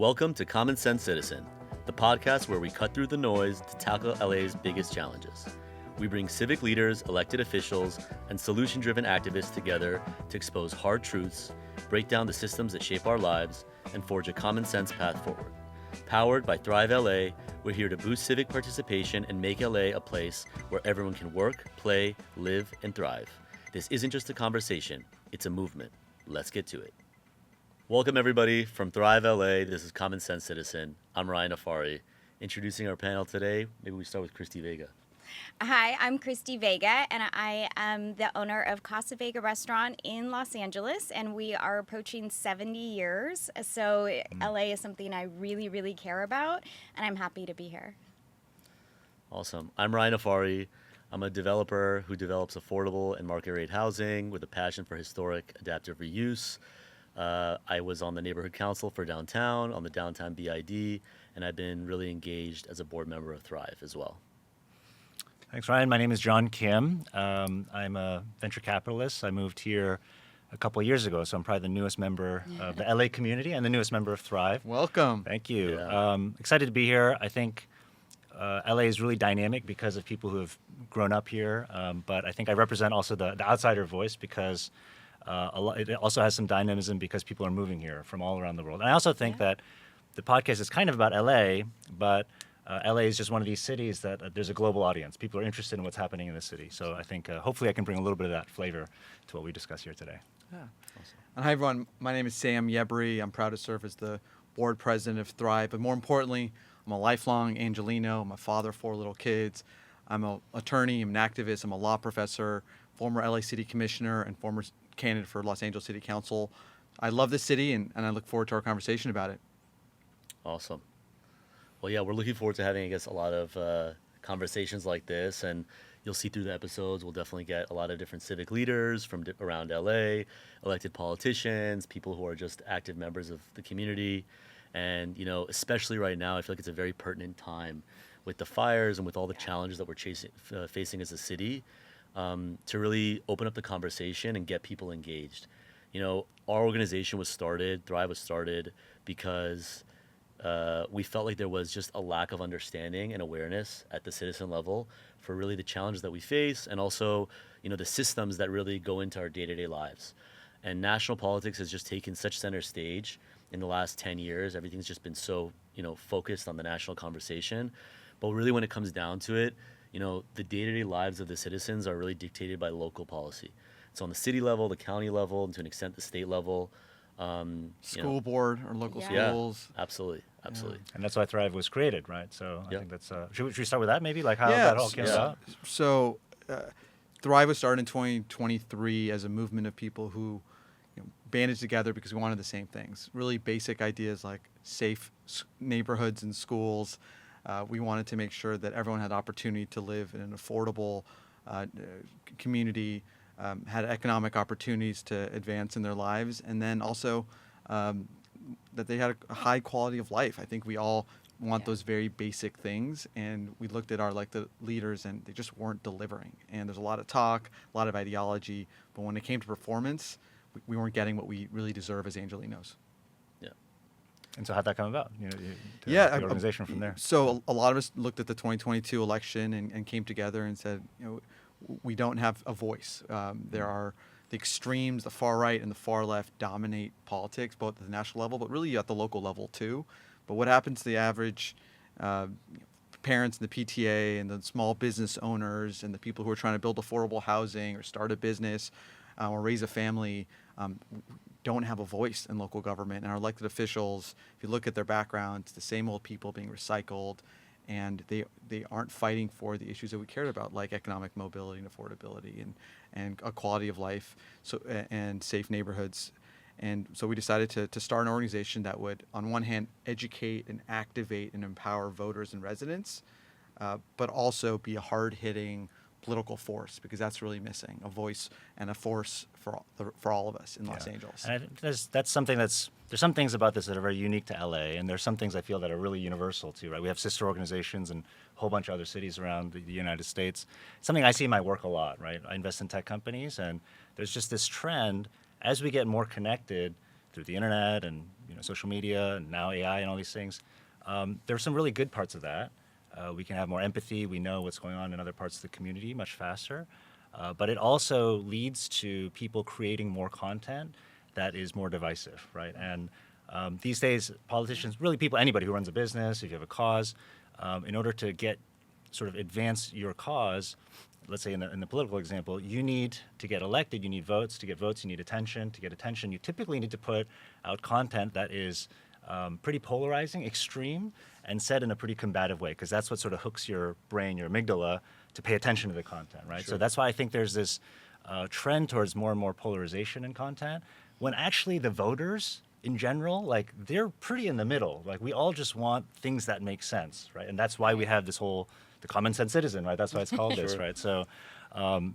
Welcome to Common Sense Citizen, the podcast where we cut through the noise to tackle LA's biggest challenges. We bring civic leaders, elected officials, and solution-driven activists together to expose hard truths, break down the systems that shape our lives, and forge a common sense path forward. Powered by Thrive LA, we're here to boost civic participation and make LA a place where everyone can work, play, live, and thrive. This isn't just a conversation, it's a movement. Let's get to it. Welcome everybody from Thrive LA. This is Common Sense Citizen. I'm Ryan Afari. Introducing our panel today, maybe we start with Christy Vega. Hi, I'm Christy Vega, and I am the owner of Casa Vega Restaurant in Los Angeles, and we are approaching 70 years. So LA is something I really, really care about, and I'm happy to be here. Awesome. I'm Ryan Afari. I'm a developer who develops affordable and market rate housing with a passion for historic adaptive reuse. I was on the neighborhood council for downtown, on the downtown BID, and I've been really engaged as a board member of Thrive as well. Thanks, Ryan. My name is John Kim. I'm a venture capitalist. I moved here a couple of years ago, so I'm probably the newest member of the LA community and the newest member of Thrive. Welcome. Thank you. Yeah. Excited to be here. I think LA is really dynamic because of people who have grown up here, but I think I represent also the outsider voice because it also has some dynamism because people are moving here from all around the world. And I also think that the podcast is kind of about LA, but LA is just one of these cities that there's a global audience. People are interested in what's happening in the city. So I think hopefully I can bring a little bit of that flavor to what we discuss here today. Yeah. Awesome. And hi, everyone. My name is Sam Yebri. I'm proud to serve as the board president of Thrive. But more importantly, I'm a lifelong Angeleno. I'm a father of 4 little kids. I'm an attorney. I'm an activist. I'm a law professor, former LA City Commissioner, and former candidate for Los Angeles City Council. I love this city, and I look forward to our conversation about it. Awesome. Well, yeah, we're looking forward to having, I guess, a lot of conversations like this, and you'll see through the episodes, we'll definitely get a lot of different civic leaders from around LA, elected politicians, people who are just active members of the community. And, you know, especially right now, I feel like it's a very pertinent time with the fires and with all the challenges that we're facing as a city, to really open up the conversation and get people engaged. You know, our organization was started, Thrive was started because we felt like there was just a lack of understanding and awareness at the citizen level for really the challenges that we face and also, you know, the systems that really go into our day-to-day lives. And national politics has just taken such center stage in the last 10 years. Everything's just been so, you know, focused on the national conversation. But really when it comes down to it, you know, the day-to-day lives of the citizens are really dictated by local policy. So on the city level, the county level, and to an extent the state level. School board or local Yeah, schools. absolutely. And that's why Thrive was created, right? So I think that's, should we start with that maybe? Like how that all came about? So Thrive was started in 2023 as a movement of people who banded together because we wanted the same things. Really basic ideas like safe neighborhoods and schools. We wanted to make sure that everyone had opportunity to live in an affordable community, had economic opportunities to advance in their lives, and then also that they had a high quality of life. I think we all want those very basic things, and we looked at the leaders, and they just weren't delivering. And there's a lot of talk, a lot of ideology, but when it came to performance, we weren't getting what we really deserve as Angelenos. And so how'd that come about? You know, the organization from there. So a lot of us looked at the 2022 election and came together and said, you know, we don't have a voice. There are the extremes, the far right and the far left dominate politics, both at the national level, but really at the local level too. But what happens to the average parents in the PTA and the small business owners and the people who are trying to build affordable housing or start a business or raise a family don't have a voice in local government. And our elected officials, if you look at their backgrounds, the same old people being recycled, and they aren't fighting for the issues that we cared about, like economic mobility and affordability and a quality of life and safe neighborhoods. And so we decided to start an organization that would, on one hand, educate and activate and empower voters and residents, but also be a hard-hitting political force, because that's really missing, a voice and a force for all of us in Los Angeles. And I think there's some things about this that are very unique to LA, and there's some things I feel that are really universal too, right? We have sister organizations and a whole bunch of other cities around the United States. Something I see in my work a lot, right? I invest in tech companies, and there's just this trend as we get more connected through the internet and social media and now AI and all these things. There are some really good parts of that. We can have more empathy. We know what's going on in other parts of the community much faster. But it also leads to people creating more content that is more divisive, right? And these days, politicians, really people, anybody who runs a business, if you have a cause, in order to advance your cause, let's say in the political example, you need to get elected, you need votes. To get votes, you need attention. To get attention, you typically need to put out content that is pretty polarizing, extreme, and said in a pretty combative way, because that's what sort of hooks your brain, your amygdala, to pay attention to the content, right? Sure. So that's why I think there's this trend towards more and more polarization in content, when actually the voters in general, like, they're pretty in the middle. Like, we all just want things that make sense, right? And that's why we have this whole, the common sense citizen, right? That's why it's called this, Sure. right? So,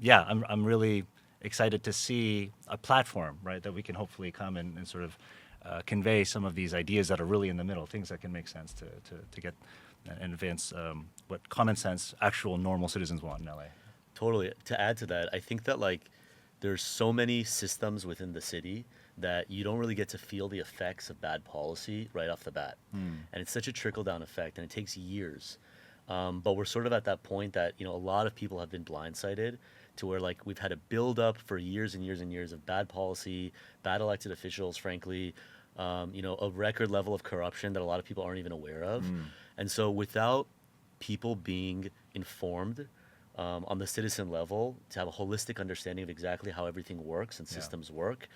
yeah, I'm really excited to see a platform, right, that we can hopefully come and sort of convey some of these ideas that are really in the middle, things that can make sense to get and advance what common sense, actual normal citizens want in LA. Totally. To add to that, I think that like there's so many systems within the city that you don't really get to feel the effects of bad policy right off the bat. And it's such a trickle-down effect, and it takes years. But we're sort of at that point that, a lot of people have been blindsided to where, like, we've had a build-up for years and years and years of bad policy, bad elected officials, frankly, a record level of corruption that a lot of people aren't even aware of. And so without people being informed on the citizen level to have a holistic understanding of exactly how everything works and systems work,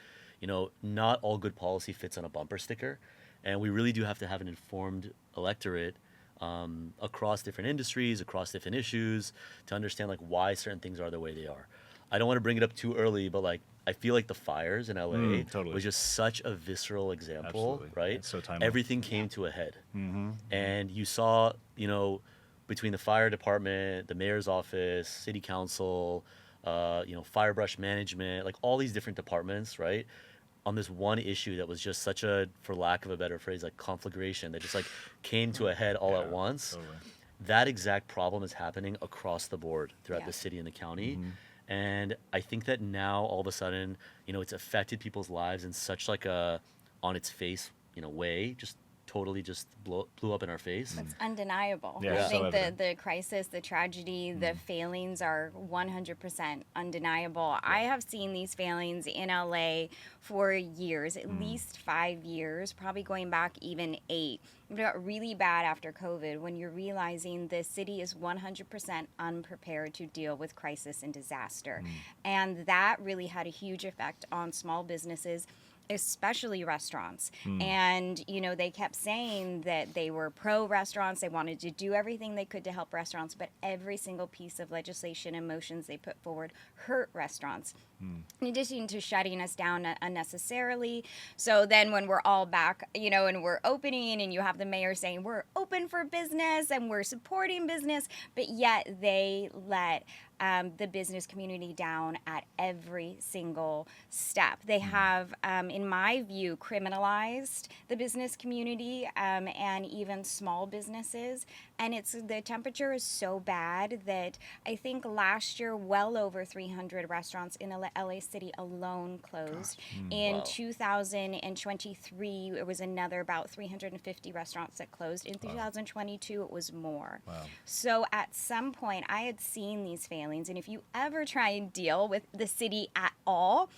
not all good policy fits on a bumper sticker. And we really do have to have an informed electorate across different industries, across different issues, to understand like why certain things are the way they are. I don't want to bring it up too early, but like I feel like the fires in LA Totally. was just such a visceral example, Absolutely. right? It's so timely. Everything came to a head. And you saw, between the fire department, the mayor's office, city council, fire brush management, like all these different departments, right? On this one issue that was just such a, for lack of a better phrase, like conflagration that just like came to a head all at once. Totally. That exact problem is happening across the board throughout Yeah. the city and the county. And I think that now all of a sudden, it's affected people's lives in such like a on its face, way, just totally just blew up in our face. It's undeniable. Yeah, I so think evident. the crisis, the tragedy, the failings are 100% undeniable. I have seen these failings in LA for years, at least 5 years, probably going back even 8. It got really bad after COVID when you're realizing the city is 100% unprepared to deal with crisis and disaster. And that really had a huge effect on small businesses, especially restaurants. And, they kept saying that they were pro restaurants. They wanted to do everything they could to help restaurants, but every single piece of legislation and motions they put forward hurt restaurants. In addition to shutting us down unnecessarily. So then when we're all back, and we're opening and you have the mayor saying we're open for business and we're supporting business, but yet they let the business community down at every single step. They have, in my view, criminalized the business community and even small businesses. And the temperature is so bad that I think last year, well over 300 restaurants in LA City alone closed. In Wow. 2023, it was another about 350 restaurants that closed. In 2022, it was more. Wow. So at some point, I had seen these failings, and if you ever try and deal with the city at all,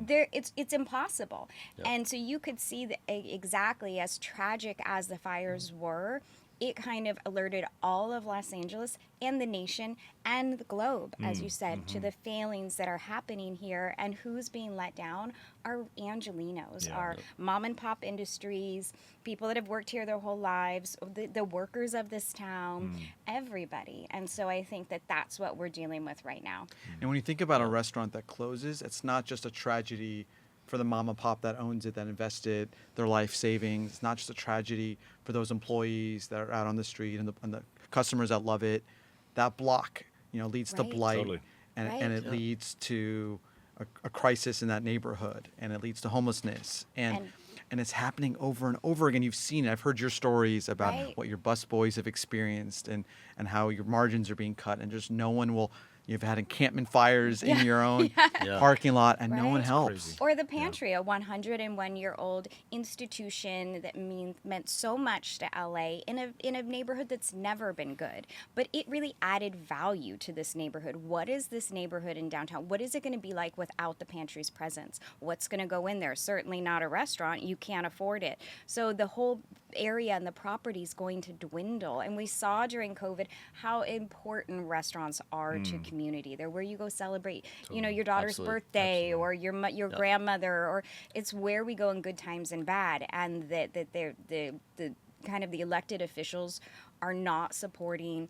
it's impossible. Yep. And so you could see that exactly as tragic as the fires were, it kind of alerted all of Los Angeles and the nation and the globe, as you said, to the failings that are happening here. And who's being let down are Angelenos, Yeah. are mom and pop industries, people that have worked here their whole lives, the workers of this town, everybody. And so I think that that's what we're dealing with right now. And when you think about a restaurant that closes, it's not just a tragedy for the mom and pop that owns it, that invested their life savings. It's not just a tragedy for those employees that are out on the street and the customers that love it. That block, leads to Right. blight, Totally. and Right. it Yeah. leads to a crisis in that neighborhood, and it leads to homelessness, and it's happening over and over again. You've seen it. I've heard your stories about Right. what your bus boys have experienced and how your margins are being cut, and just no one will You've had encampment fires in your own Yeah. parking lot, and no one Right. helps. crazy. Or the pantry, a 101-year-old institution that meant so much to LA in a neighborhood that's never been good. But it really added value to this neighborhood. What is this neighborhood in downtown? What is it going to be like without the pantry's presence? What's going to go in there? Certainly not a restaurant. You can't afford it. So the whole area and the property is going to dwindle. And we saw during COVID how important restaurants are to community. They're where you go celebrate, your daughter's Absolutely. birthday or your grandmother, or it's where we go in good times and bad. And that they're the kind of the elected officials are not supporting,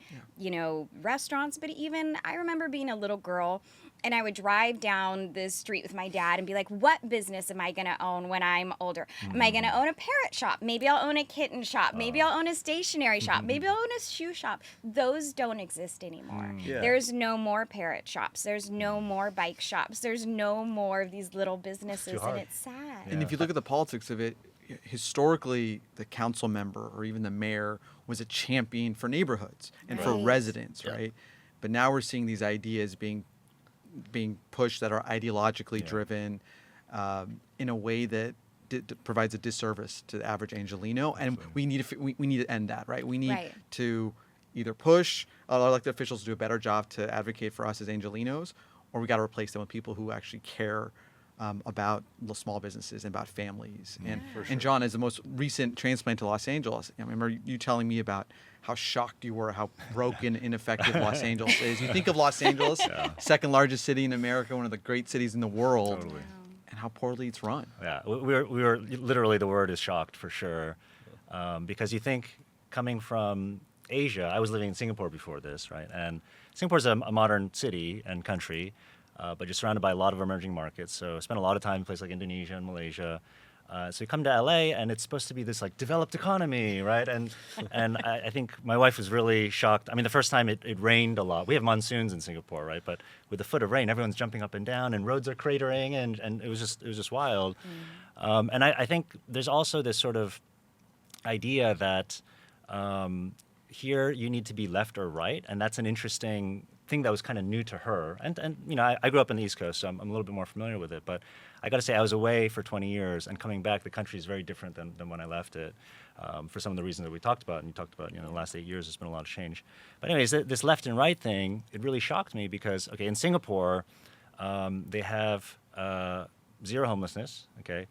restaurants. But even I remember being a little girl, and I would drive down the street with my dad and be like, what business am I going to own when I'm older? Am I going to own a parrot shop? Maybe I'll own a kitten shop. Maybe I'll own a stationery shop. Maybe I'll own a shoe shop. Those don't exist anymore. Yeah. There's no more parrot shops. There's no more bike shops. There's no more of these little businesses, hard. and it's sad. And if you look at the politics of it, historically, the council member or even the mayor was a champion for neighborhoods and for Right. residents, Yeah. right? But now we're seeing these ideas being pushed that are ideologically driven in a way that provides a disservice to the average Angeleno, and we need to end that, right? We need Right. to either push our elected officials to do a better job to advocate for us as Angelenos, or we got to replace them with people who actually care about the small businesses and about families. And John, as the most recent transplant to Los Angeles, I remember you telling me about how shocked you were how broken, ineffective Los Angeles is. You think of Los Angeles, second largest city in America, one of the great cities in the world, Totally. and how poorly it's run. Yeah, we were literally, the word is shocked for sure, because you think coming from Asia, I was living in Singapore before this, right? And Singapore's a modern city and country, but you're surrounded by a lot of emerging markets. So I spent a lot of time in places like Indonesia and Malaysia. So you come to LA, and it's supposed to be this like developed economy, right? And I think my wife was really shocked. I mean, the first time it rained a lot. We have monsoons in Singapore, right? But with a foot of rain, everyone's jumping up and down, and roads are cratering, and it was just wild. And I think there's also this sort of idea that here you need to be left or right, and that's an interesting thing that was kind of new to her. And I grew up on the East Coast, so I'm a little bit more familiar with it. But I got to say, I was away for 20 years, and coming back, the country is very different than when I left it, for some of the reasons that we talked about. And you talked about, the last 8 years, there's been a lot of change. But anyways, this left and right thing, it really shocked me because, okay, in Singapore, they have zero homelessness, okay?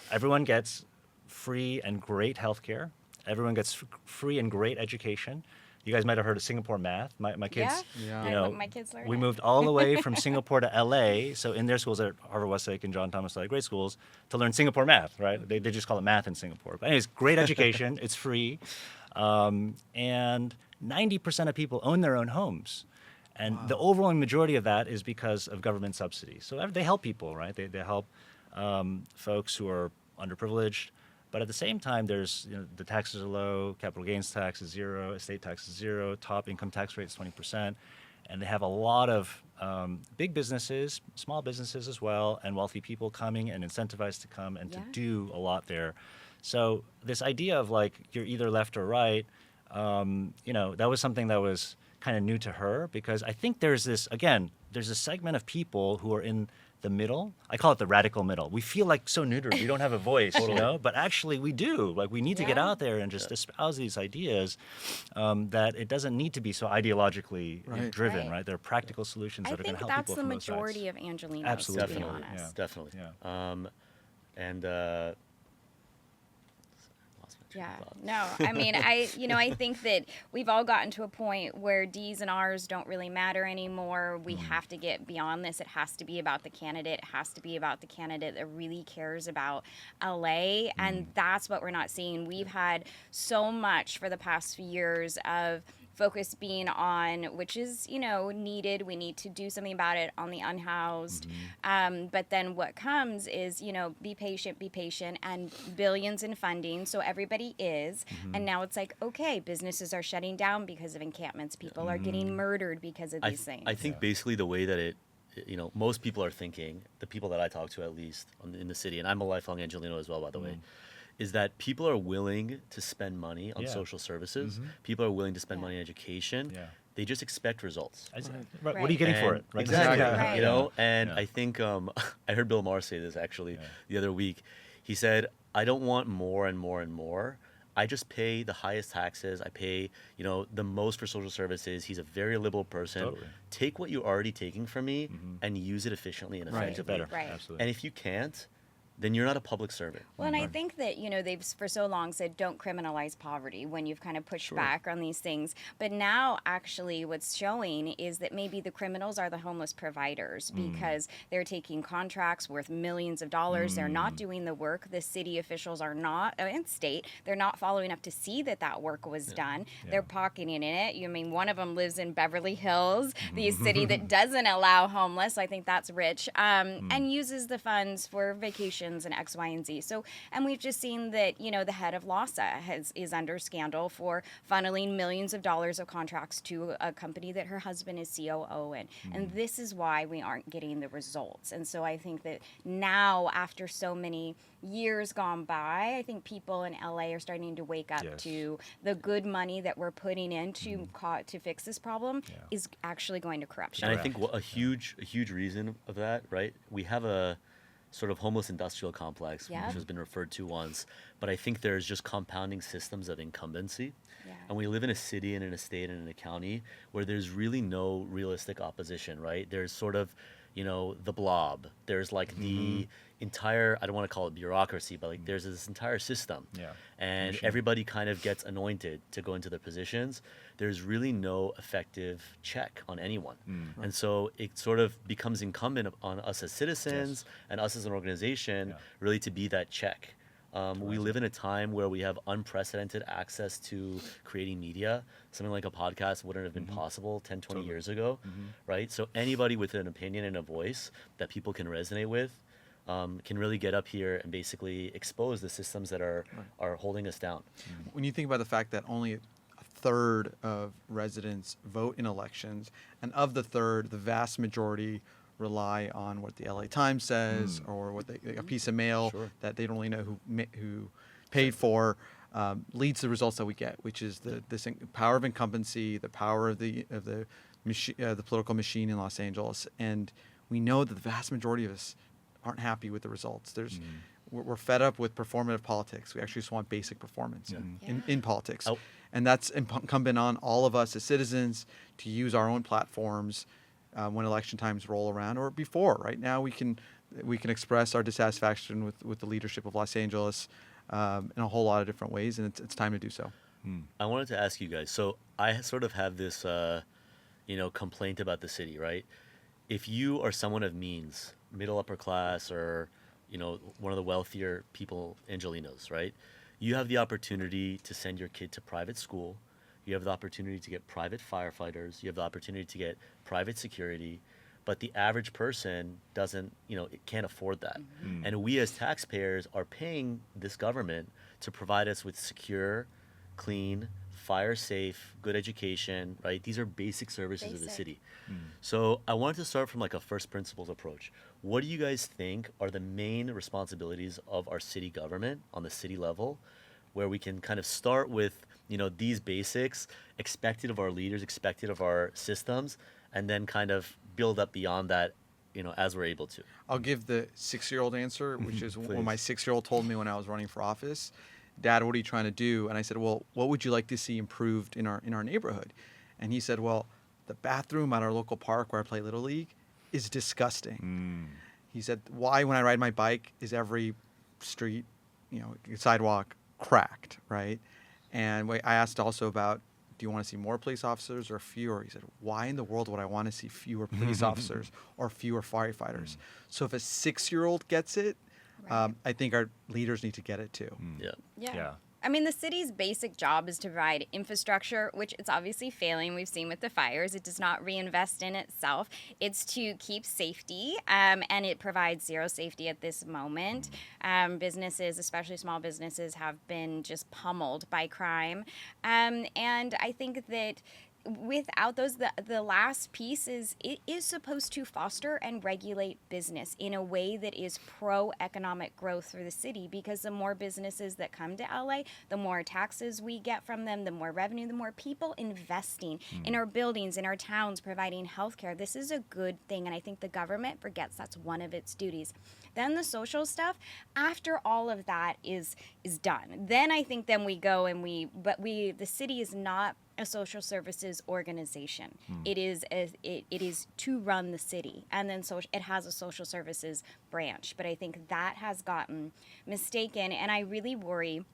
Everyone gets free and great healthcare. Everyone gets free and great education. You guys might have heard of Singapore math. My kids, Yeah. My kids learn we it. moved all the way from Singapore to LA. So in their schools at Harvard Westlake and John Thomas grade schools to learn Singapore math, right? They just call it math in Singapore. But anyways, great education. It's free. And 90% of people own their own homes. And the overwhelming majority of that is because of government subsidies. So they help people, right? They help folks who are underprivileged. But at the same time, there's the taxes are low, capital gains tax is zero, estate tax is zero, top income tax rate is 20%, and they have a lot of big businesses, small businesses as well, and wealthy people coming and incentivized to come and to do a lot there. So this idea of like you're either left or right, that was something that was kind of new to her, because I think there's a segment of people who are in the middle. I call it the radical middle. We feel like so neutered. We don't have a voice, but actually we do. Like we need to get out there and just espouse these ideas that it doesn't need to be so ideologically driven, right? There are practical solutions that are going to help people from both sides. I think that's the majority of Angelenos, Absolutely. to be Definitely. honest. Definitely. Yeah. And lost my train Yeah, of thought. no, I mean, I think that we've all gotten to a point where D's and R's don't really matter anymore. We have to get beyond this. It has to be about the candidate. It has to be about the candidate that really cares about LA, and that's what we're not seeing. We've had so much for the past few years of focus being on, which is, needed. We need to do something about it on the unhoused. But then what comes is, be patient, and billions in funding. So everybody is. And now it's like, okay, businesses are shutting down because of encampments. People are getting murdered because of these things. I think basically the way that it, most people are thinking, the people that I talk to at least in the city, and I'm a lifelong Angeleno as well, by the way, is that people are willing to spend money on social services. People are willing to spend money on education. Yeah. they just expect results. What are you getting for it? Right? Exactly. Right. You know, and Yeah. I think I heard Bill Maher say this actually the other week. He said, "I don't want more and more and more. I just pay the highest taxes. I pay, you know, the most for social services." He's a very liberal person. Totally. Take what you're already taking from me and use it efficiently and Right. Make it effectively. better. Right. Absolutely. And if you can't, then you're not a public servant. Well, and I think that, you know, they've for so long said don't criminalize poverty when you've kind of pushed back on these things. But now, actually, what's showing is that maybe the criminals are the homeless providers because they're taking contracts worth millions of dollars. They're not doing the work. The city officials are not, and state, they're not following up to see that that work was done. They're pocketing in it. You mean one of them lives in Beverly Hills, the city that doesn't allow homeless. I think that's rich, and uses the funds for vacations and X, Y, and Z. So, and we've just seen that, you know, the head of LASA is under scandal for funneling millions of dollars of contracts to a company that her husband is COO in. And this is why we aren't getting the results. And so I think that now, after so many years gone by, I think people in LA are starting to wake up Yes. to the good money that we're putting in to fix this problem is actually going to corruption. And I think a huge reason of that, right? We have a sort of homeless industrial complex, Yeah. which has been referred to once, but I think there's just compounding systems of incumbency. Yeah. And we live in a city and in a state and in a county where there's really no realistic opposition, right? There's sort of, you know, the blob. There's like the entire, I don't want to call it bureaucracy, but like there's this entire system. Yeah. And Machine. everybody kind of gets anointed to go into their positions. There's really no effective check on anyone. And so it sort of becomes incumbent on us as citizens and us as an organization Yeah. really to be that check. We live in a time where we have unprecedented access to creating media. Something like a podcast wouldn't have been possible 10, 20 years ago, right? So anybody with an opinion and a voice that people can resonate with can really get up here and basically expose the systems that are holding us down. When you think about the fact that only a third of residents vote in elections, and of the third, the vast majority rely on what the LA Times says or what a piece of mail Sure. that they don't really know who paid for, leads to the results that we get, which is this power of incumbency, the power of the political machine in Los Angeles, and we know that the vast majority of us aren't happy with the results. We're fed up with performative politics. We actually just want basic performance in politics. Oh. And that's incumbent on all of us as citizens to use our own platforms when election times roll around or before. Right now, we can express our dissatisfaction with the leadership of Los Angeles in a whole lot of different ways, and it's time to do so. I wanted to ask you guys. So I sort of have this, complaint about the city, right? If you are someone of means, middle upper class, or one of the wealthier people, Angelenos, right? You have the opportunity to send your kid to private school. You have the opportunity to get private firefighters. You have the opportunity to get private security. But the average person can't afford that. And we as taxpayers are paying this government to provide us with secure, clean, fire safe, good education, right? These are basic services of the city. So I wanted to start from like a first principles approach. What do you guys think are the main responsibilities of our city government on the city level, where we can kind of start with, these basics expected of our leaders, expected of our systems, and then kind of build up beyond that, as we're able to? I'll give the 6-year-old answer, which is when my Please. 6-year-old told me when I was running for office, "Dad, what are you trying to do?" And I said, "Well, what would you like to see improved in our neighborhood?" And he said, "Well, the bathroom at our local park where I play Little League is disgusting." He said, "Why, when I ride my bike, is every street, sidewalk cracked, right?" And I asked also about, do you want to see more police officers or fewer? He said, "Why in the world would I want to see fewer police officers or fewer firefighters?" So if a 6-year-old gets it, Right. I think our leaders need to get it too. Yeah. Yeah. I mean, the city's basic job is to provide infrastructure, which it's obviously failing. We've seen with the fires. It does not reinvest in itself. It's to keep safety, and it provides zero safety at this moment. Businesses, especially small businesses, have been just pummeled by crime. And I think that without those, the last piece is it is supposed to foster and regulate business in a way that is pro-economic growth for the city, because the more businesses that come to LA, the more taxes we get from them, the more revenue, the more people investing in our buildings, in our towns, providing healthcare. This is a good thing, and I think the government forgets that's one of its duties. Then the social stuff, after all of that is done, then I think then we go and the city is not a social services organization. It is it is to run the city, and then it has a social services branch. But I think that has gotten mistaken, and I really worry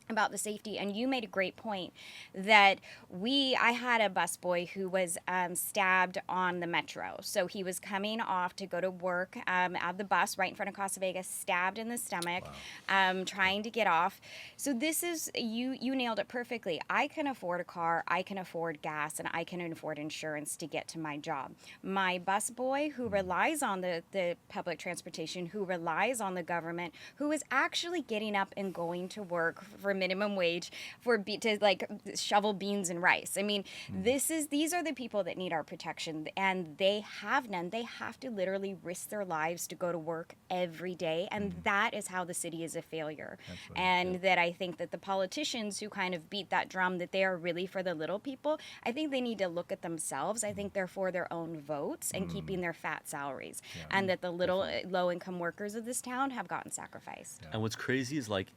about the safety. And you made a great point that I had a busboy who was stabbed on the metro. So he was coming off to go to work at the bus right in front of Casa Vega, stabbed in the stomach, trying to get off. So this is, you nailed it perfectly. I can afford a car, I can afford gas, and I can afford insurance to get to my job. My busboy who relies on the public transportation, who relies on the government, who is actually getting up and going to work for minimum wage to like shovel beans and rice. I mean, these are the people that need our protection, and they have none. They have to literally risk their lives to go to work every day, and that is how the city is a failure. Absolutely. And that I think that the politicians who kind of beat that drum that they are really for the little people, I think they need to look at themselves. I think they're for their own votes and keeping their fat salaries, and that the little low-income workers of this town have gotten sacrificed. And what's crazy is like,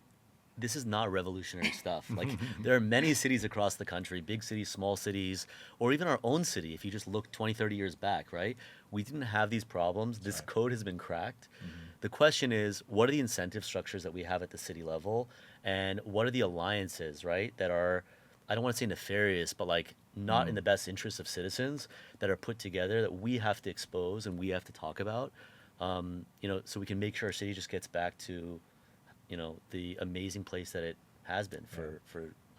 this is not revolutionary stuff. Like, there are many cities across the country, big cities, small cities, or even our own city. If you just look 20, 30 years back, right? We didn't have these problems. This code has been cracked. The question is, what are the incentive structures that we have at the city level? And what are the alliances, right, that are, I don't want to say nefarious, but like not in the best interest of citizens, that are put together that we have to expose and we have to talk about, so we can make sure our city just gets back to the amazing place that it has been for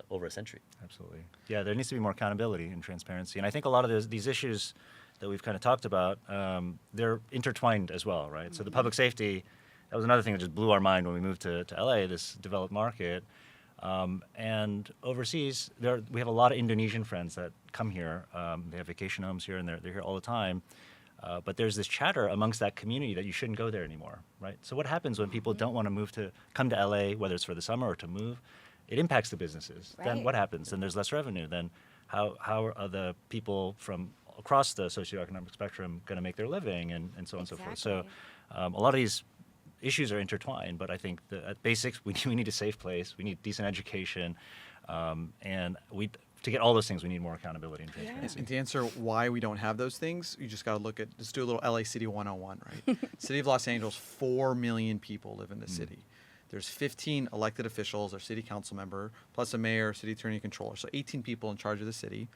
over a century. Absolutely. Yeah, there needs to be more accountability and transparency. And I think a lot of these issues that we've kind of talked about, they're intertwined as well, right? So the public safety, that was another thing that just blew our mind when we moved to LA, this developed market. And overseas, we have a lot of Indonesian friends that come here. They have vacation homes here, and they're here all the time. But there's this chatter amongst that community that you shouldn't go there anymore, right? So what happens when people don't want to come to LA, whether it's for the summer or to move? It impacts the businesses. Right. Then what happens? Then there's less revenue. Then how are the people from across the socioeconomic spectrum going to make their living, and so on and so forth? So a lot of these issues are intertwined, but I think at basics, we need a safe place. We need decent education, and to get all those things, we need more accountability and transparency. And to answer why we don't have those things, you just got to just do a little LA City 101, right? City of Los Angeles, 4 million people live in the city. There's 15 elected officials, or city council member, plus a mayor, city attorney, controller. So 18 people in charge of the city.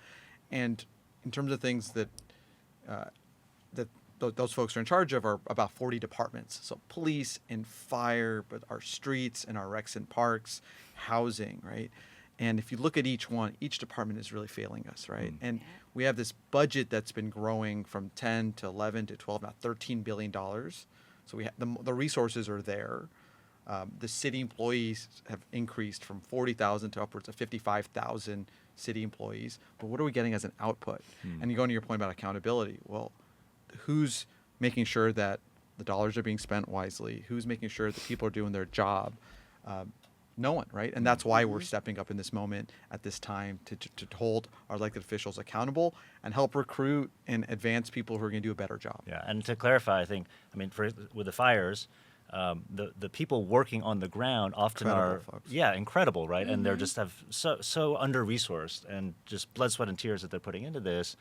And in terms of things that those folks are in charge of, are about 40 departments. So police and fire, but our streets and our recs and parks, housing, right? And if you look at each one, each department is really failing us, right? And we have this budget that's been growing from 10 to 11 to 12, now $13 billion. So we have the resources are there. The city employees have increased from 40,000 to upwards of 55,000 city employees. But what are we getting as an output? And you go into your point about accountability. Well, who's making sure that the dollars are being spent wisely? Who's making sure that people are doing their job? No one, right? And that's why we're stepping up in this moment at this time to hold our elected officials accountable and help recruit and advance people who are going to do a better job. Yeah, and to clarify, with the fires, the people working on the ground often Incredible folks. Incredible, right? And they're just so under-resourced, and just blood, sweat, and tears that they're putting into this.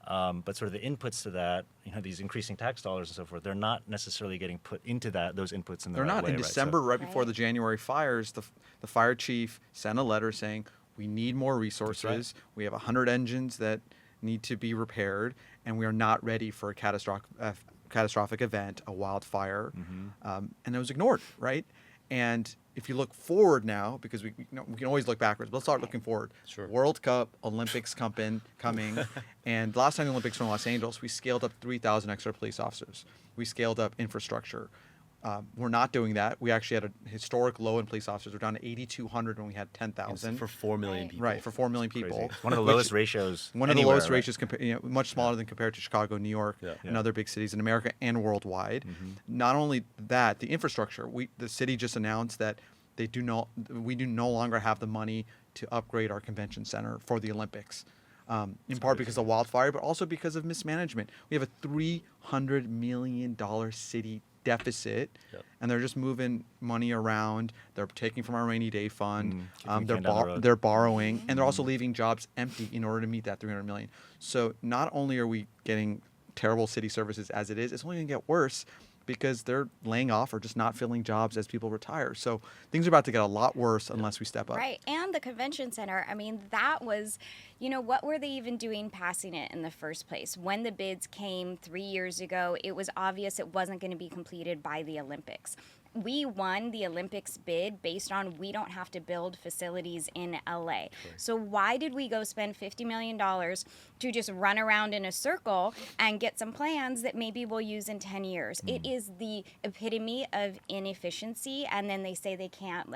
But sort of the inputs to that, these increasing tax dollars and so forth, they're not necessarily getting put into those inputs in the They're right not. way. In December, right before the January fires, the fire chief sent a letter saying, we need more resources. Right. We We have 100 engines that need to be repaired, and we are not ready for a catastrophic event, a wildfire. And it was ignored, right? And if you look forward now, because we can always look backwards, but let's start looking forward. Sure. World Cup, Olympics coming. And last time the Olympics were in Los Angeles, we scaled up 3,000 extra police officers. We scaled up infrastructure. We're not doing that. We actually had a historic low in police officers. We're down to 8,200 when we had 10,000. For 4 million Right. people. Right, for 4 million Crazy. people. It's one of the which- lowest ratios. One of the anywhere, lowest right? ratios, much smaller than compared to Chicago, New York, Yeah. and Yeah. other big cities in America and worldwide. Not only that, the infrastructure. The city just announced that we do no longer have the money to upgrade our convention center for the Olympics. In part because of wildfire, but also because of mismanagement. We have a $300 million city deficit, Yep. and they're just moving money around. They're taking from our rainy day fund. kicking the They're can down the road. they're borrowing, and they're also leaving jobs empty in order to meet that 300 million. So not only are we getting terrible city services as it is, it's only going to get worse because they're laying off or just not filling jobs as people retire. So things are about to get a lot worse unless we step up. Right. And the convention center, I mean, that was, what were they even doing passing it in the first place? When the bids came 3 years ago, it was obvious it wasn't going to be completed by the Olympics. We won the Olympics bid based on we don't have to build facilities in LA. So why did we go spend $50 million to just run around in a circle and get some plans that maybe we'll use in 10 years? It is the epitome of inefficiency, and then they say they can't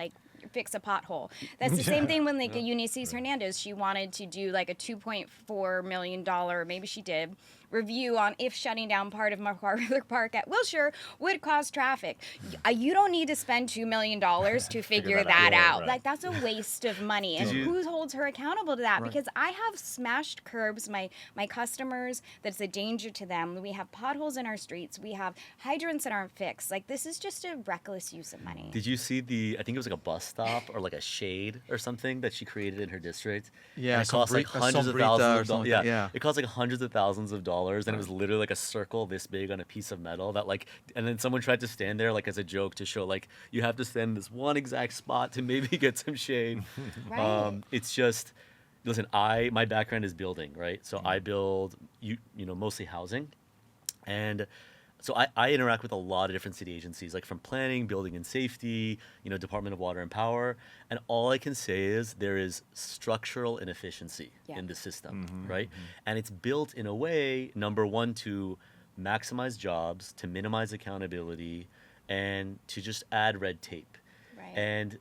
fix a pothole. That's the same thing when Eunice Hernandez, she wanted to do a $2.4 million, maybe she did, review on if shutting down part of MacArthur Park at Wilshire would cause traffic. You don't need to spend $2 million to figure that out. Right. That's a waste of money. And who holds her accountable to that? Right. Because I have smashed curbs, my customers, that's a danger to them. We have potholes in our streets. We have hydrants that aren't fixed. This is just a reckless use of money. Did you see I think it was a bus stop or a shade or something that she created in her district? Yeah, And it cost a hundreds of sombrita thousands or of something dollars. like that, yeah. It cost hundreds of thousands of dollars, and it was literally a circle this big on a piece of metal that and then someone tried to stand there as a joke to show you have to stand in this one exact spot to maybe get some shade. Right. It's just, listen, my background is building, right? So I build mostly housing, and so I interact with a lot of different city agencies, from planning, building and safety, Department of Water and Power. And all I can say is there is structural inefficiency in the system, right? And it's built in a way, number one, to maximize jobs, to minimize accountability, and to just add red tape. Right. And,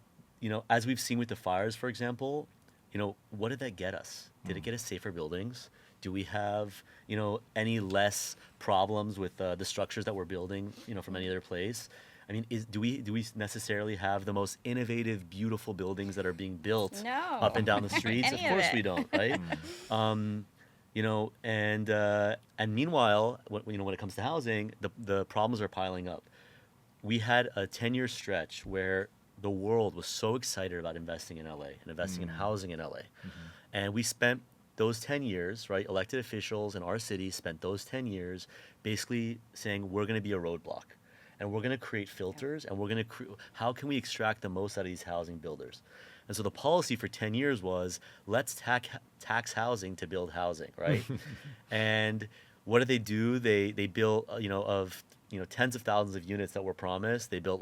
as we've seen with the fires, for example, what did that get us? Did it get us safer buildings? Do we have, any less problems with the structures that we're building, from any other place? I mean, do we necessarily have the most innovative, beautiful buildings that are being built No. up and down the streets? Of Any of course it. we don't, right? And meanwhile, when it comes to housing, the problems are piling up. We had a 10-year stretch where the world was so excited about investing in LA and investing in housing in LA. And we spent those 10 years, right? Elected officials in our city spent those 10 years basically saying, we're going to be a roadblock and we're going to create filters and we're going to how can we extract the most out of these housing builders? And so the policy for 10 years was, let's tax housing to build housing, right? And what did they do? They built, tens of thousands of units that were promised. They built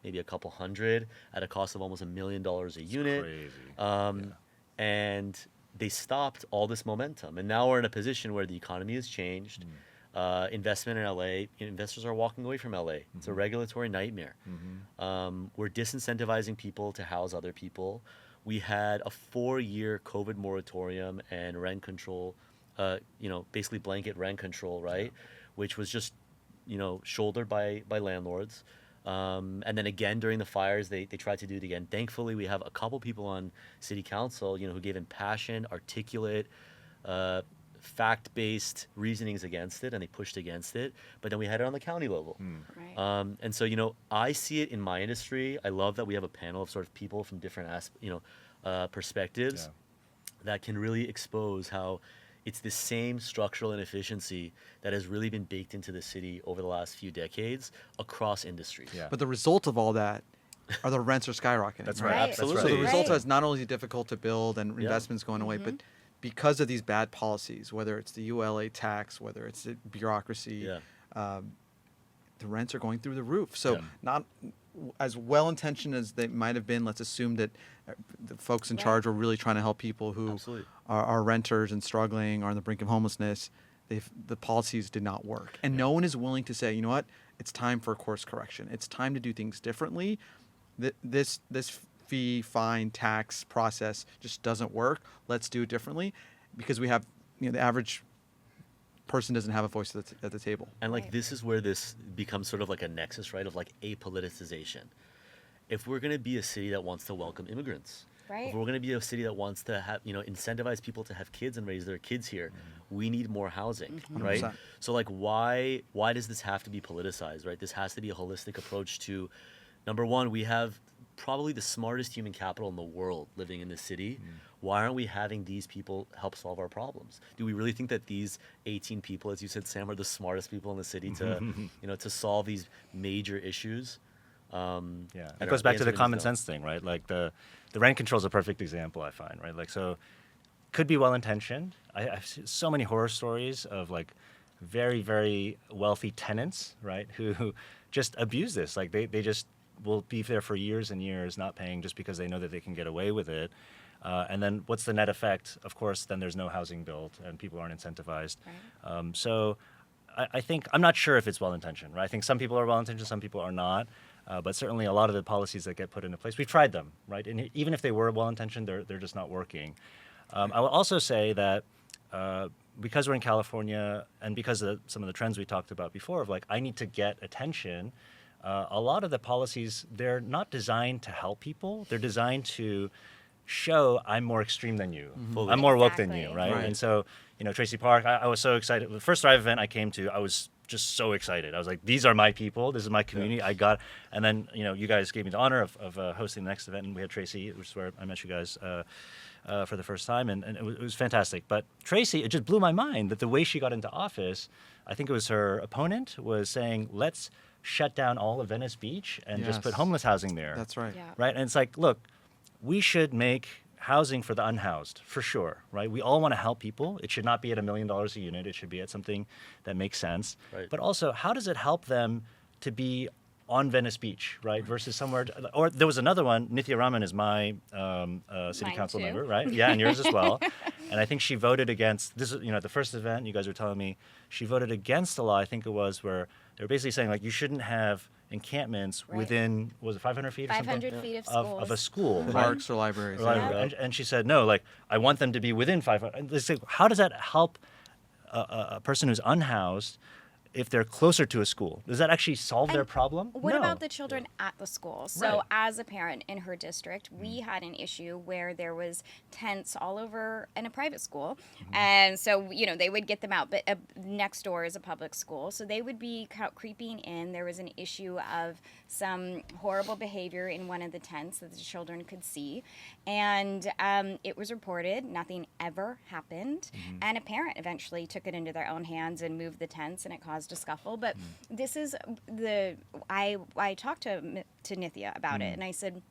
maybe a couple hundred at a cost of almost $1 million a unit. Crazy. And they stopped all this momentum. And now we're in a position where the economy has changed. Investment in LA, investors are walking away from LA. It's a regulatory nightmare. We're disincentivizing people to house other people. We had a 4-year COVID moratorium and rent control, basically blanket rent control, right? Which was just, shouldered by landlords. And then again, during the fires, they tried to do it again. Thankfully, we have a couple people on city council, who gave impassioned, articulate, fact-based reasonings against it, and they pushed against it. But then we had it on the county level. Right. And so, I see it in my industry. I love that we have a panel of sort of people from different perspectives that can really expose how it's the same structural inefficiency that has really been baked into the city over the last few decades across industries. Yeah. But the result of all that are the rents are skyrocketing. That's right. right. Absolutely. So the Right. result is not only difficult to build and investments going away, but because of these bad policies, whether it's the ULA tax, whether it's the bureaucracy, the rents are going through the roof. So not as well-intentioned as they might have been, let's assume that the folks in charge were really trying to help people who are renters and struggling, are on the brink of homelessness. The policies did not work. And no one is willing to say, you know what, it's time for a course correction. It's time to do things differently. This fee, fine, tax process just doesn't work. Let's do it differently, because we have, the average person doesn't have a voice at the table. And like Right. this is where this becomes sort of like a nexus, right? Of like apoliticization. If we're going to be a city that wants to welcome immigrants, Right. if we're going to be a city that wants to have, incentivize people to have kids and raise their kids here, we need more housing, right? 100%. So like why does this have to be politicized, right? This has to be a holistic approach to, number one, we have probably the smartest human capital in the world living in this city. Why aren't we having these people help solve our problems? Do we really think that these 18 people, as you said, Sam, are the smartest people in the city to, to solve these major issues? Yeah, And it goes our back to the answer is common no. sense thing, right? Like the rent control is a perfect example, I find, right? Like, so could be well intentioned. I've seen so many horror stories of like very, very wealthy tenants, right, who just abuse this. Like they just will be there for years and years not paying just because they know that they can get away with it. And then what's the net effect? Of course, then there's no housing built and people aren't incentivized. Right. So I think, I'm not sure if it's well-intentioned, right? I think some people are well-intentioned, some people are not. But certainly a lot of the policies that get put into place, we've tried them, right? And even if they were well-intentioned, they're just not working. I will also say that because we're in California and because of some of the trends we talked about before of like, I need to get attention, a lot of the policies, they're not designed to help people. They're designed to show I'm more extreme than you. Fully. I'm more woke than you, Exactly. right? Right. And so, Tracy Park, I was so excited. The first Thrive event I came to, I was just so excited. I was like, these are my people. This is my community. I got, and then, you guys gave me the honor of hosting the next event, and we had Tracy, which is where I met you guys for the first time, and it was fantastic. But Tracy, it just blew my mind that the way she got into office, I think it was her opponent was saying, let's shut down all of Venice Beach and just put Yes. homeless housing there. That's right. Yeah. Right? And it's like, look, we should make housing for the unhoused, for sure, right? We all want to help people. It should not be at $1 million a unit. It should be at something that makes sense. Right. But also, how does it help them to be on Venice Beach, right? Versus somewhere, or there was another one, Nithya Raman is my city Mine council too. member, right? Yeah, and yours as well. And I think she voted against, this is, at the first event, you guys were telling me, she voted against a law, I think it was, where they were basically saying, like, you shouldn't have encampments Right. within, was it 500 feet or something? 500 feet of Of a schools. school, right? Parks or libraries. Right, Yeah. and she said, no, like, I want them to be within 500. And they say, how does that help a person who's unhoused if they're closer to a school? Does that actually solve their And problem? What No. about the children at the school? So Right. as a parent in her district, we had an issue where there was tents all over in a private school. And so, they would get them out, but next door is a public school. So they would be creeping in. There was an issue of some horrible behavior in one of the tents that the children could see. And it was reported. Nothing ever happened. And a parent eventually took it into their own hands and moved the tents, and it caused a scuffle. But this is I talked to Nithya about it, and I said,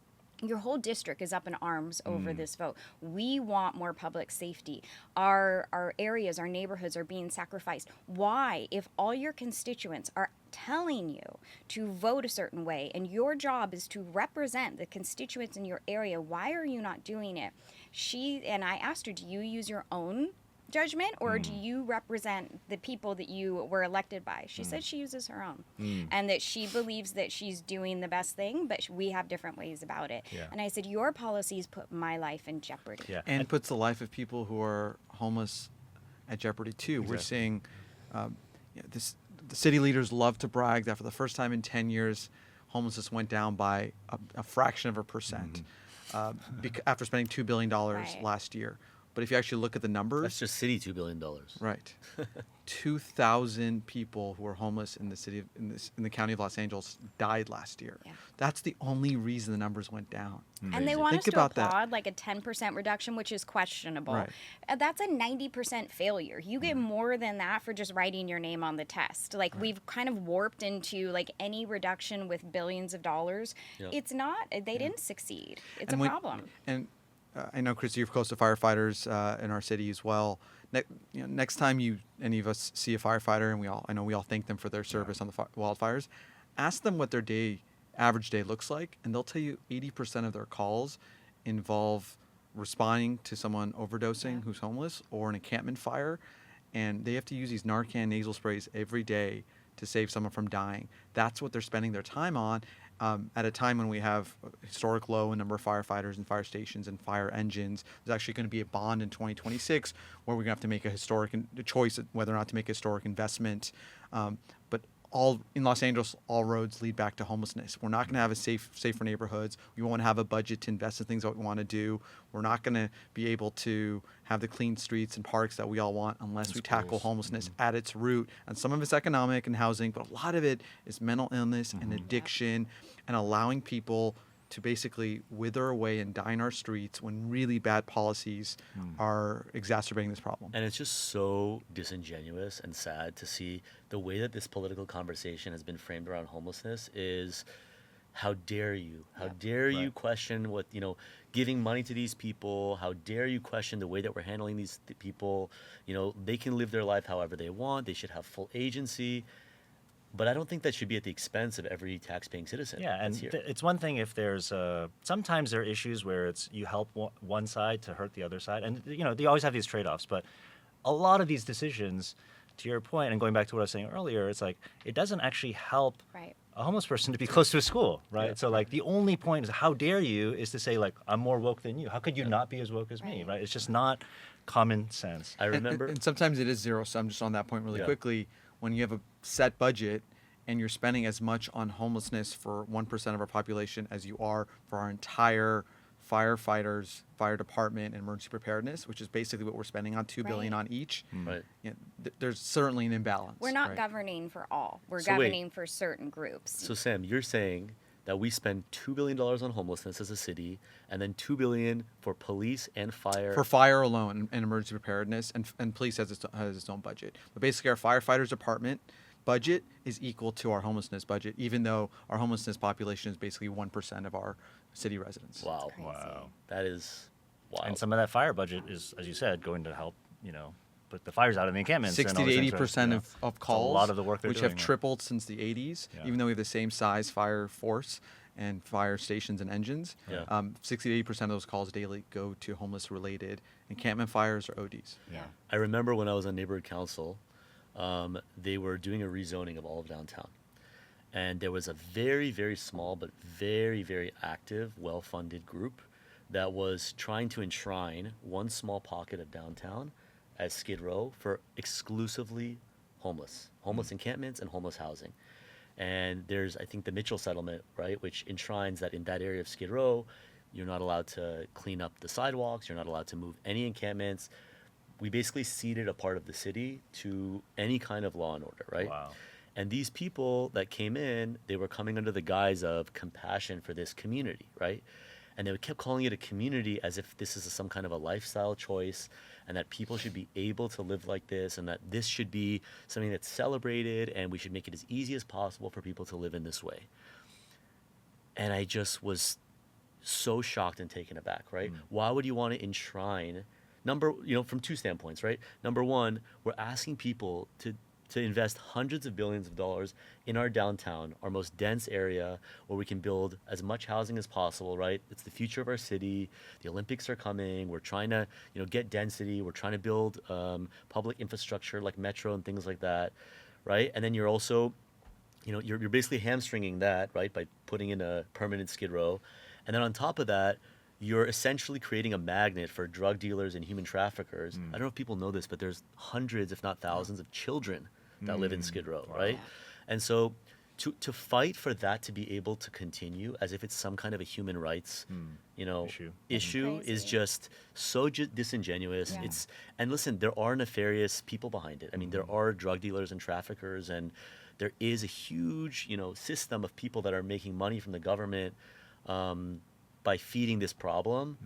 your whole district is up in arms over this vote. We want more public safety. Our areas, our neighborhoods are being sacrificed. Why, if all your constituents are telling you to vote a certain way and your job is to represent the constituents in your area, why are you not doing it? I asked her, do you use your own judgment, or do you represent the people that you were elected by? She said she uses her own, and that she believes that she's doing the best thing, but we have different ways about it. Yeah. And I said, your policies put my life in jeopardy. Yeah. And puts the life of people who are homeless at jeopardy too. We're Exactly. seeing the city leaders love to brag that for the first time in 10 years, homelessness went down by a fraction of a percent after spending $2 billion Right. last year. But if you actually look at the numbers, That's just city $2 billion. right, 2,000 people who were homeless in the city in the county of Los Angeles died last year. Yeah. That's the only reason the numbers went down. And they Crazy. want Think us to about that. applaud like a 10% reduction, which is questionable. Right. That's a 90% failure. You get more than that for just writing your name on the test. Like we've kind of warped into like any reduction with billions of dollars. Yep. It's not. They didn't succeed. It's And a when- problem. And I know, Christy, you're close to firefighters in our city as well. Next time any of us see a firefighter, and I know we all thank them for their service on the wildfires, ask them what their average day looks like, and they'll tell you 80% of their calls involve responding to someone overdosing who's homeless or an encampment fire, and they have to use these Narcan nasal sprays every day to save someone from dying. That's what they're spending their time on. At a time when we have a historic low in number of firefighters and fire stations and fire engines. There's actually going to be a bond in 2026 where we're going to have to make a historic choice whether or not to make a historic investment. But all in Los Angeles, all roads lead back to homelessness. We're not going to have safer neighborhoods. We won't have a budget to invest in things that we want to do. We're not going to be able to have the clean streets and parks that we all want unless we tackle homelessness at its root. And some of it's economic and housing, but a lot of it is mental illness and addiction and allowing people to basically wither away and die in our streets when really bad policies are exacerbating this problem. And it's just so disingenuous and sad to see the way that this political conversation has been framed around homelessness is how dare you? How dare you question what, giving money to these people? How dare you question the way that we're handling these people? They can live their life however they want. They should have full agency. But I don't think that should be at the expense of every tax-paying citizen. Yeah, and it's one thing if there's sometimes there are issues where it's you help one side to hurt the other side, and they always have these trade-offs. But a lot of these decisions, to your point, and going back to what I was saying earlier, it's like it doesn't actually help a homeless person to be close to a school, right? So like the only point is how dare you is to say like I'm more woke than you. How could you not be as woke as me, right? It's just not common sense. I remember, and sometimes it is zero sum. Just on that point, really quickly. When you have a set budget and you're spending as much on homelessness for 1% of our population as you are for our entire firefighters, fire department, and emergency preparedness, which is basically what we're spending on $2 billion on each. Right. There's certainly an imbalance. We're not governing for all. We're So governing for certain groups. So Sam, you're saying that we spend $2 billion on homelessness as a city, and then $2 billion for police and fire. For fire alone and emergency preparedness, and police has its own budget. But basically, our firefighters department budget is equal to our homelessness budget, even though our homelessness population is basically 1% of our city residents. Wow. Crazy. That is wild. And some of that fire budget is, as you said, going to help put the fires out in the encampments. 60 to 80% of calls, a lot of the work they're which doing, have tripled since the 80s, even though we have the same size fire force and fire stations and engines. 60 to 80% of those calls daily go to homeless-related encampment fires or ODs. I remember when I was on neighborhood council, they were doing a rezoning of all of downtown. And there was a very, very small but very, very active, well-funded group that was trying to enshrine one small pocket of downtown as Skid Row for exclusively homeless encampments and homeless housing. And there's, I think, the Mitchell settlement, right, which enshrines that in that area of Skid Row, you're not allowed to clean up the sidewalks, you're not allowed to move any encampments. We basically ceded a part of the city to any kind of law and order, right? Wow. And these people that came in, they were coming under the guise of compassion for this community, right? And they kept calling it a community as if this is some kind of a lifestyle choice and that people should be able to live like this and that this should be something that's celebrated and we should make it as easy as possible for people to live in this way. And I just was so shocked and taken aback, right? Why would you want to enshrine, from two standpoints, right? Number one, we're asking people to invest hundreds of billions of dollars in our downtown, our most dense area, where we can build as much housing as possible, right? It's the future of our city. The Olympics are coming. We're trying to, get density. We're trying to build public infrastructure like metro and things like that, right? And then you're also, you're basically hamstringing that, right, by putting in a permanent Skid Row. And then on top of that, you're essentially creating a magnet for drug dealers and human traffickers. I don't know if people know this, but there's hundreds, if not thousands, of children that live in Skid Row, right? Yeah. And so to fight for that to be able to continue as if it's some kind of a human rights, issue is Crazy. just so disingenuous. Yeah. And listen, there are nefarious people behind it. I mean, there are drug dealers and traffickers, and there is a huge, system of people that are making money from the government by feeding this problem.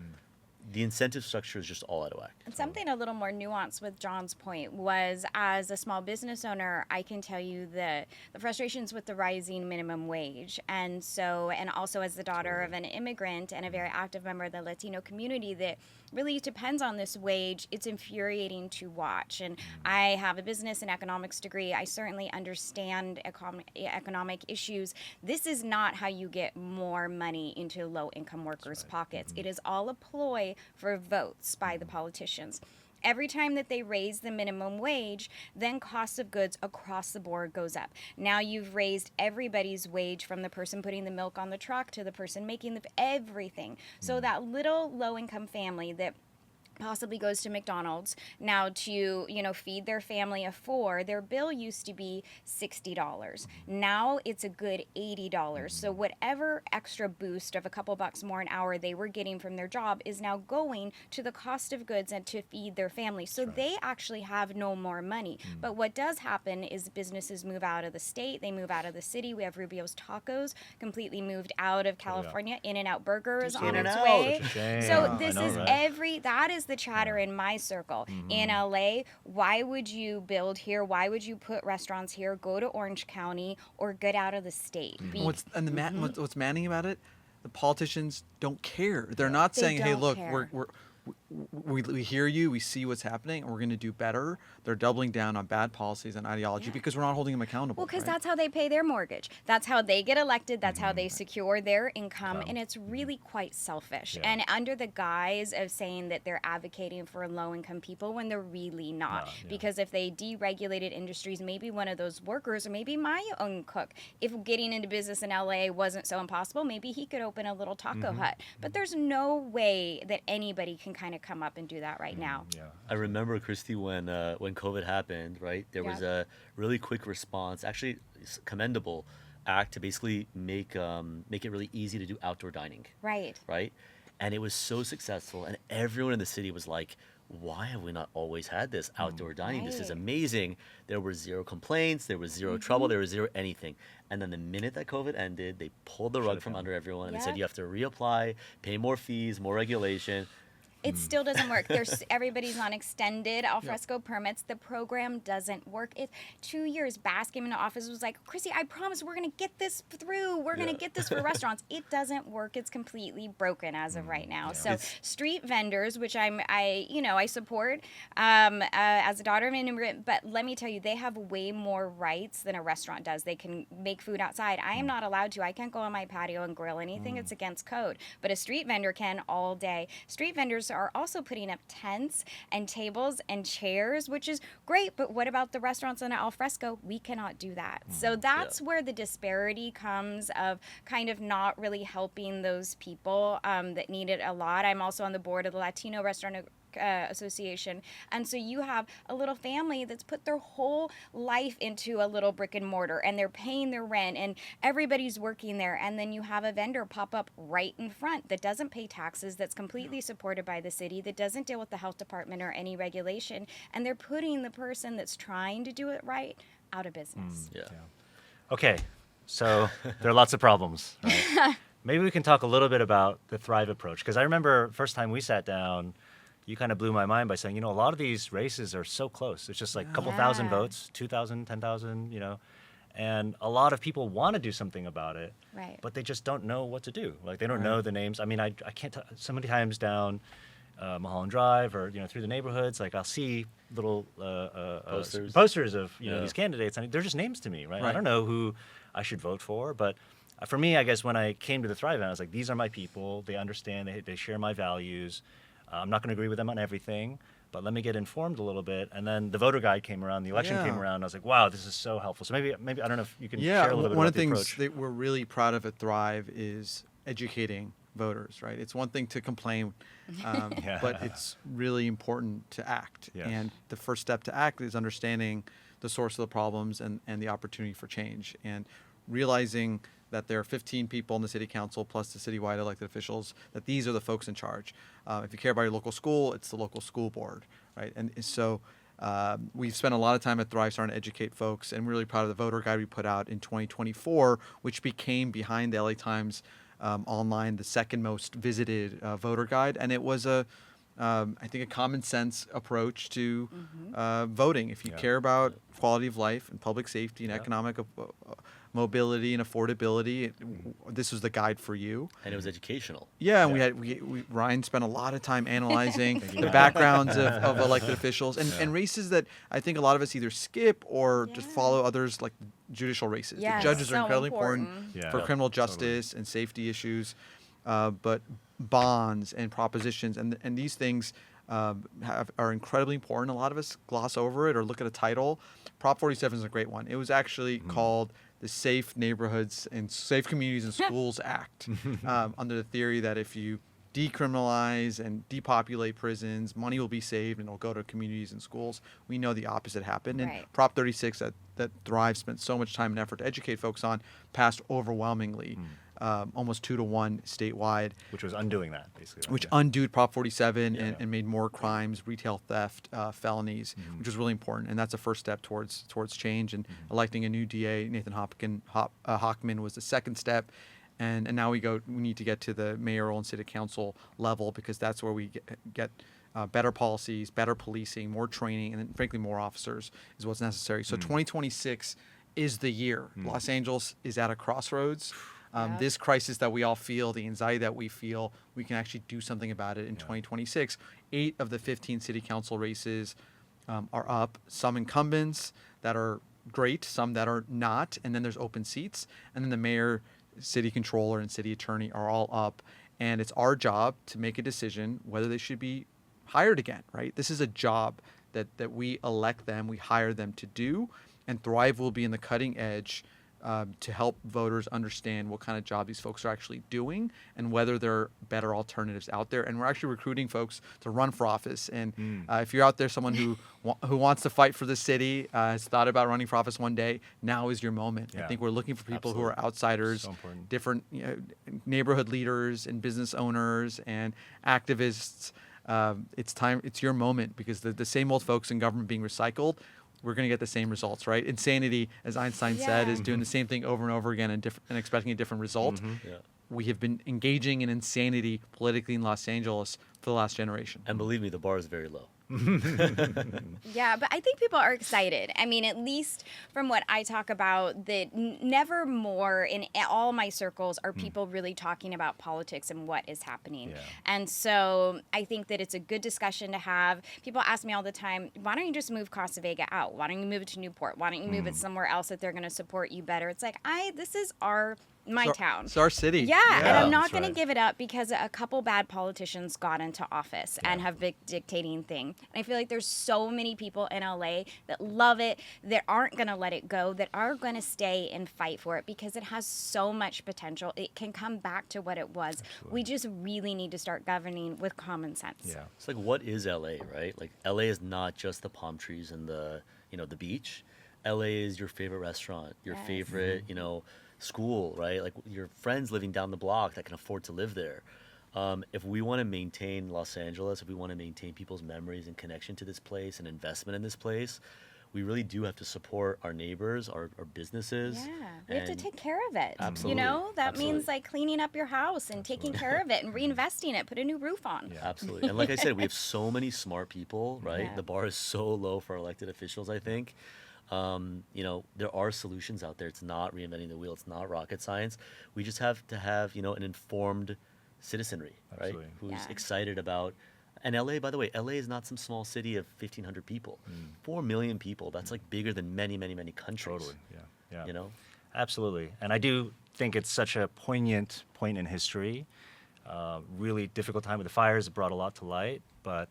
The incentive structure is just all out of whack. And something a little more nuanced with John's point was, as a small business owner, I can tell you the frustrations with the rising minimum wage. And also as the daughter of an immigrant and a very active member of the Latino community that really depends on this wage, it's infuriating to watch. And I have a business and economics degree. I certainly understand economic issues. This is not how you get more money into low-income workers' pockets. It is all a ploy for votes by the politicians. every time that they raise the minimum wage, then cost of goods across the board goes up. Now you've raised everybody's wage, from the person putting the milk on the truck to the person making everything. So that little low-income family that possibly goes to McDonald's now to, feed their family of 4, their bill used to be $60. Now it's a good $80. So whatever extra boost of a couple bucks more an hour they were getting from their job is now going to the cost of goods and to feed their family. So they actually have no more money. But what does happen is businesses move out of the state, they move out of the city. We have Rubio's Tacos completely moved out of California. In-N-Out Burger is on its way. So this is that is the chatter in my circle. In LA, why would you build here? Why would you put restaurants here? Go to Orange County or get out of the state. What's maddening about it? The politicians don't care. They're not saying, "Hey, look, we hear you. We see what's happening, and we're going to do better." They're doubling down on bad policies and ideology because we're not holding them accountable. Well, because that's how they pay their mortgage. That's how they get elected. That's how they secure their income, and it's really quite selfish. And under the guise of saying that they're advocating for low-income people when they're really not. Because if they deregulated industries, maybe one of those workers, or maybe my own cook, if getting into business in LA wasn't so impossible, maybe he could open a little taco hut. But there's no way that anybody can kind of come up and do that right now. I remember, Christy, when COVID happened, right? There was a really quick response, actually commendable act to basically make it really easy to do outdoor dining. Right. Right? And it was so successful, and everyone in the city was like, why have we not always had this outdoor dining? This is amazing. There were 0 complaints, there was 0 trouble, there was 0 anything. And then the minute that COVID ended, they pulled the rug from under everyone and they said, you have to reapply, pay more fees, more regulation. It still doesn't work. Everybody's on extended alfresco permits. The program doesn't work. It's 2 years. Bass came into office, was like, Chrissy, I promise we're going to get this through. We're going to get this for restaurants. It doesn't work. It's completely broken as of right now. So street vendors, which I support as a daughter of an immigrant, but let me tell you, they have way more rights than a restaurant does. They can make food outside. I am not allowed to. I can't go on my patio and grill anything. It's against code. But a street vendor can all day. Street vendors are also putting up tents and tables and chairs, which is great, but what about the restaurants on al fresco? We cannot do that. So that's where the disparity comes of kind of not really helping those people that need it a lot. I'm also on the board of the Latino Restaurant Association, and so you have a little family that's put their whole life into a little brick and mortar, and they're paying their rent, and everybody's working there, and then you have a vendor pop up right in front that doesn't pay taxes, that's completely supported by the city, that doesn't deal with the health department or any regulation, and they're putting the person that's trying to do it right out of business. Okay, so there are lots of problems, right? Maybe we can talk a little bit about the Thrive approach, because I remember first time we sat down, you kind of blew my mind by saying, a lot of these races are so close. It's just like a couple thousand votes, 2,000, 10,000, and a lot of people want to do something about it, but they just don't know what to do. Like they don't know the names. I mean, I can't, so many times down Mulholland Drive or, through the neighborhoods, like I'll see little posters of, these candidates, and they're just names to me, right? I don't know who I should vote for, but for me, I guess when I came to the Thrive event, I was like, these are my people. They understand, they share my values. I'm not going to agree with them on everything, but let me get informed a little bit. And then the voter guide came around, the election came around. And I was like, wow, this is so helpful. So maybe I don't know if you can share a little bit one about of the the things approach. that we're really proud of at Thrive is educating voters, right? It's one thing to complain, but it's really important to act. And the first step to act is understanding the source of the problems and the opportunity for change, and realizing that there are 15 people in the city council plus the citywide elected officials, that these are the folks in charge. If you care about your local school, it's the local school board, right? And so we've spent a lot of time at Thrive starting to educate folks, and we're really proud of the voter guide we put out in 2024, which became, behind the LA Times online, the second most visited voter guide. And it was I think a common sense approach to voting. If you care about quality of life and public safety and economic mobility and affordability, this was the guide for you. And it was educational. Yeah, and we Ryan spent a lot of time analyzing the backgrounds of elected officials and races that I think a lot of us either skip or just follow others, like judicial races. The judges are incredibly important for criminal justice and safety issues, but bonds and propositions and these things are incredibly important. A lot of us gloss over it or look at a title. Prop 47 is a great one. It was actually called the Safe Neighborhoods and Safe Communities and Schools Act, under the theory that if you decriminalize and depopulate prisons, money will be saved and it'll go to communities and schools. We know the opposite happened. And Right. Prop 36 that Thrive spent so much time and effort to educate folks on passed overwhelmingly, almost 2-1 statewide, Which was undoing that, basically. Right? which Yeah. undid Prop 47 Yeah. and made more crimes, retail theft, felonies, which was really important. And that's a first step towards change. And electing a new DA, Nathan Hockman, was the second step. And now we need to get to the mayoral and city council level, because that's where we get better policies, better policing, more training, and then frankly more officers is what's necessary. So 2026 is the year. Los Angeles is at a crossroads. Yeah. This crisis that we all feel, the anxiety that we feel, we can actually do something about it in 2026. 8 of the 15 city council races are up. Some incumbents that are great, some that are not, and then there's open seats. And then the mayor, city controller, and city attorney are all up. And it's our job to make a decision whether they should be hired again, right? This is a job that we elect them, we hire them to do, and Thrive will be in the cutting edge to help voters understand what kind of job these folks are actually doing and whether there are better alternatives out there. And we're actually recruiting folks to run for office. And if you're out there, someone who wants to fight for the city, has thought about running for office one day, now is your moment. Yeah. I think we're looking for people who Absolutely. are outsiders, So important. different neighborhood leaders and business owners and activists. It's time. It's your moment, because the same old folks in government being recycled, we're going to get the same results, right? Insanity, as Einstein said, Yeah. is doing the same thing over and over again and expecting a different result. Yeah. We have been engaging in insanity politically in Los Angeles for the last generation. And believe me, the bar is very low. Yeah, but I think people are excited. I mean, at least from what I talk about, that never more in all my circles are people really talking about politics and what is happening. Yeah. And so I think that it's a good discussion to have. People ask me all the time, why don't you just move Costa Vega out? Why don't you move it to Newport? Why don't you move it somewhere else that they're going to support you better? It's like, this is my town. It's our city. Yeah, and I'm not that's going right. to give it up because a couple bad politicians got into office and have been dictating things. And I feel like there's so many people in LA that love it, that aren't going to let it go, that are going to stay and fight for it because it has so much potential. It can come back to what it was. We just really need to start governing with common sense. Yeah. It's like, what is LA, right? Like, LA is not just the palm trees and the beach. LA is your favorite restaurant, your Yes. favorite, school, right? Like your friends living down the block that can afford to live there. If we want to maintain Los Angeles, if we want to maintain people's memories and connection to this place and investment in this place, we really do have to support our neighbors, our businesses. Yeah, we have to and- take care of it. Absolutely, That means absolutely. like cleaning up your house and taking care of it and reinvesting it, put a new roof on. Yeah. Absolutely. And like I said, we have so many smart people, right? Yeah. The bar is so low for elected officials, I think. There are solutions out there. It's not reinventing the wheel. It's not rocket science. We just have to have, an informed citizenry, right? Absolutely. Who's Yeah. excited about. And LA, by the way, LA is not some small city of 1,500 people. 4 million people. That's like bigger than many, many, many countries. Totally. Yeah. You know? Absolutely. And I do think it's such a poignant point in history. Really difficult time with the fires. It brought a lot to light. But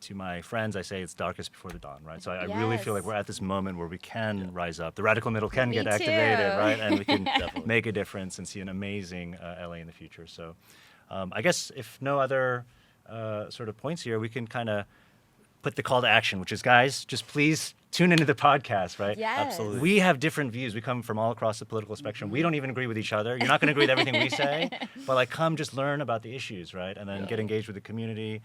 to my friends, I say it's darkest before the dawn, right? So I really feel like Yes. we're at this moment where we can rise up. The radical middle can Me get activated, too. right? And we can Definitely. make a difference and see an amazing LA in the future. So I guess if no other sort of points here, we can kind of put the call to action, which is, guys, just please tune into the podcast, right? Yes. Absolutely. We have different views. We come from all across the political spectrum. We don't even agree with each other. You're not going to agree with everything we say, but like, come just learn about the issues, right? And then get engaged with the community.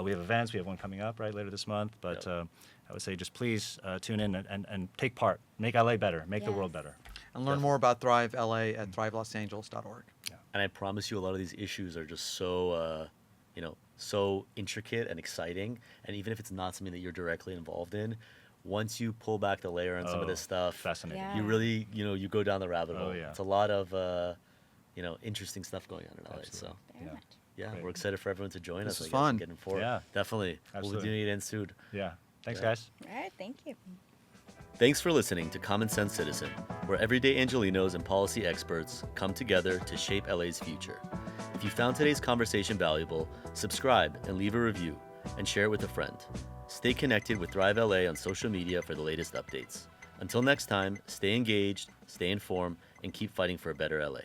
We have events. We have one coming up right later this month. But I would say just please tune in and take part. Make LA better. Make the world Yes. better. And learn more about Thrive LA at thrivelosangeles.org. And I promise you, a lot of these issues are just so, so intricate and exciting. And even if it's not something that you're directly involved in, once you pull back the layer on some of this stuff, Fascinating. Yeah. you really, you go down the rabbit Oh, hole. yeah. It's a lot of, interesting stuff going on in LA. Absolutely. So, Very Yeah. much. yeah, Great. we're excited for everyone to join This us. was I guess, fun. and get informed. Yeah. Definitely. Absolutely. We'll be doing it in soon. Yeah. Thanks, Yeah. guys. All right, thank you. Thanks for listening to Common Sense Citizen, where everyday Angelenos and policy experts come together to shape LA's future. If you found today's conversation valuable, subscribe and leave a review, and share it with a friend. Stay connected with Thrive LA on social media for the latest updates. Until next time, stay engaged, stay informed, and keep fighting for a better LA.